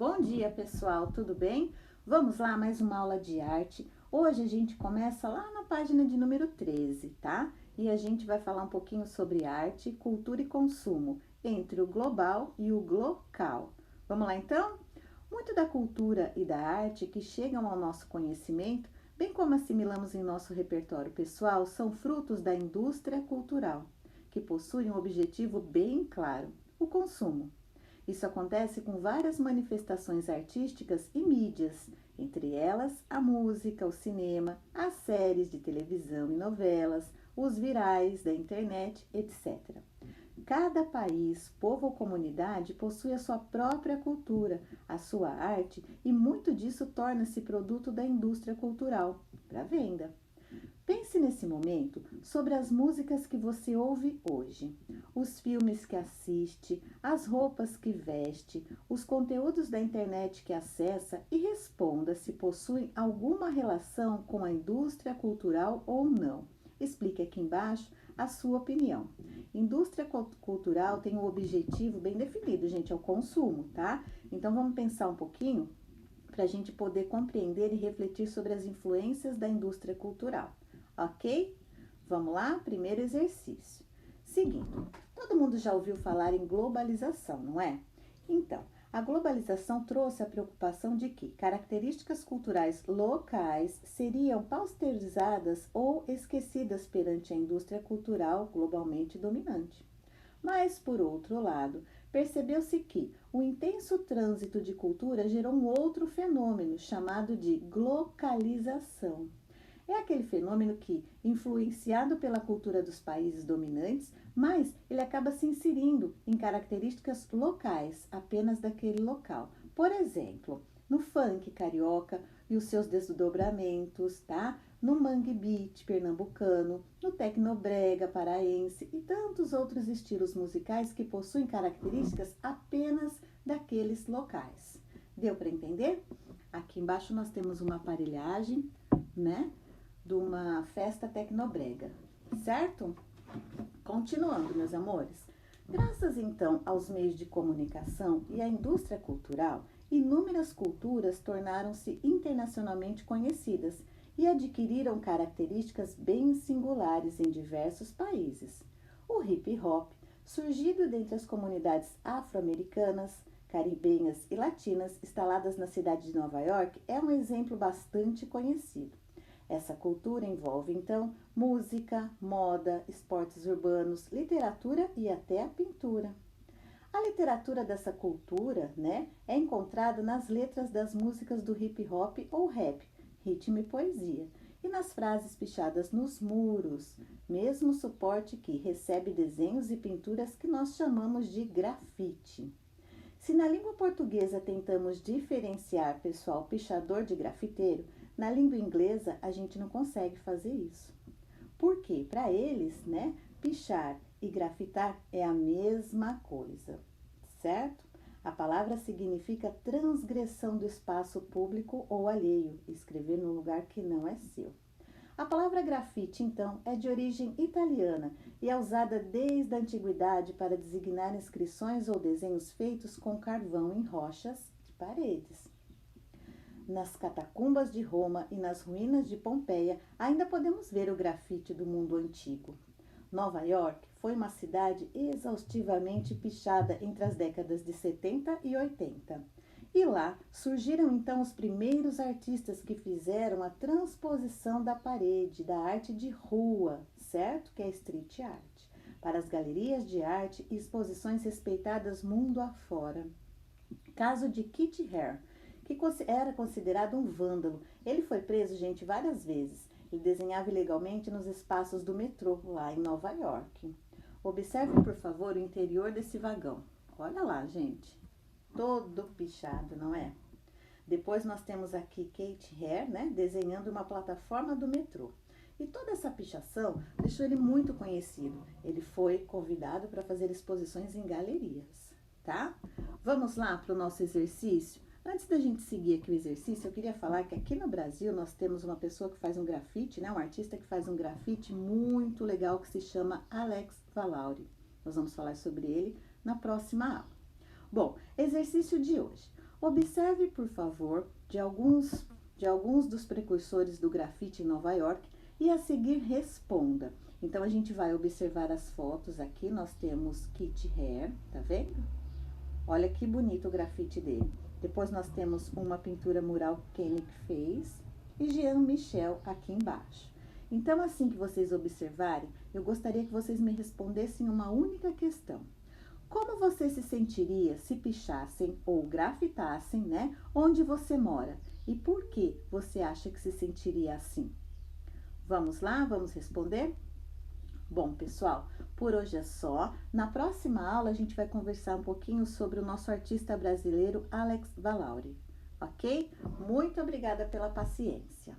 Bom dia, pessoal, tudo bem? Vamos lá, mais uma aula de arte. Hoje a gente começa lá na página de número 13, tá? E a gente vai falar um pouquinho sobre arte, cultura e consumo, entre o global e o glocal. Vamos lá, então? Muito da cultura e da arte que chegam ao nosso conhecimento, bem como assimilamos em nosso repertório pessoal, são frutos da indústria cultural, que possui um objetivo bem claro: o consumo. Isso acontece com várias manifestações artísticas e mídias, entre elas a música, o cinema, as séries de televisão e novelas, os virais da internet, etc. Cada país, povo ou comunidade possui a sua própria cultura, a sua arte, e muito disso torna-se produto da indústria cultural para venda. Pense nesse momento sobre as músicas que você ouve hoje, os filmes que assiste, as roupas que veste, os conteúdos da internet que acessa e responda se possuem alguma relação com a indústria cultural ou não. Explique aqui embaixo a sua opinião. Indústria cultural tem um objetivo bem definido, gente, é o consumo, tá? Então vamos pensar um pouquinho para a gente poder compreender e refletir sobre as influências da indústria cultural. Ok? Vamos lá? Primeiro exercício. Seguindo, todo mundo já ouviu falar em globalização, não é? Então, a globalização trouxe a preocupação de que características culturais locais seriam pasteurizadas ou esquecidas perante a indústria cultural globalmente dominante. Mas, por outro lado, percebeu-se que o intenso trânsito de cultura gerou um outro fenômeno chamado de glocalização. É aquele fenômeno que, influenciado pela cultura dos países dominantes, mas ele acaba se inserindo em características locais, apenas daquele local. Por exemplo, no funk carioca e os seus desdobramentos, tá? No mangue beat pernambucano, no tecnobrega paraense e tantos outros estilos musicais que possuem características apenas daqueles locais. Deu para entender? Aqui embaixo nós temos uma aparelhagem, né? De uma festa tecnobrega, certo? Continuando, meus amores. Graças então aos meios de comunicação e à indústria cultural, inúmeras culturas tornaram-se internacionalmente conhecidas e adquiriram características bem singulares em diversos países. O hip hop, surgido dentre as comunidades afro-americanas, caribenhas e latinas instaladas na cidade de Nova York, é um exemplo bastante conhecido. Essa cultura envolve, então, música, moda, esportes urbanos, literatura e até a pintura. A literatura dessa cultura, né, é encontrada nas letras das músicas do hip hop ou rap, ritmo e poesia, e nas frases pichadas nos muros, mesmo suporte que recebe desenhos e pinturas que nós chamamos de grafite. Se na língua portuguesa tentamos diferenciar pessoal pichador de grafiteiro, na língua inglesa a gente não consegue fazer isso. Porque para eles, né, pichar e grafitar é a mesma coisa, certo? A palavra significa transgressão do espaço público ou alheio, escrever num lugar que não é seu. A palavra grafite, então, é de origem italiana e é usada desde a antiguidade para designar inscrições ou desenhos feitos com carvão em rochas de paredes. Nas catacumbas de Roma e nas ruínas de Pompeia, ainda podemos ver o grafite do mundo antigo. Nova York foi uma cidade exaustivamente pichada entre as décadas de 70 e 80. E lá surgiram então os primeiros artistas que fizeram a transposição da parede, da arte de rua, certo? Que é street art, para as galerias de arte e exposições respeitadas mundo afora. Caso de Kit Haring, que era considerado um vândalo. Ele foi preso, gente, várias vezes. Ele desenhava ilegalmente nos espaços do metrô, lá em Nova York. Observe, por favor, o interior desse vagão. Olha lá, gente. Todo pichado, não é? Depois nós temos aqui Kate Haring, né, desenhando uma plataforma do metrô. E toda essa pichação deixou ele muito conhecido. Ele foi convidado para fazer exposições em galerias, tá? Vamos lá para o nosso exercício? Antes da gente seguir aqui o exercício, eu queria falar que aqui no Brasil nós temos uma pessoa que faz um grafite, né? Um artista que faz um grafite muito legal que se chama Alex Valauri. Nós vamos falar sobre ele na próxima aula. Bom, exercício de hoje. Observe, por favor, de alguns dos precursores do grafite em Nova York e a seguir responda. Então, a gente vai observar as fotos aqui. Nós temos Kit Haring, tá vendo? Olha que bonito o grafite dele. Depois, nós temos uma pintura mural que Koenig fez e Jean Michel aqui embaixo. Então, assim que vocês observarem, eu gostaria que vocês me respondessem uma única questão. Como você se sentiria se pichassem ou grafitassem, né, onde você mora? E por que você acha que se sentiria assim? Vamos lá? Vamos responder? Bom, pessoal, por hoje é só. Na próxima aula, a gente vai conversar um pouquinho sobre o nosso artista brasileiro Alex Valauri, ok? Muito obrigada pela paciência.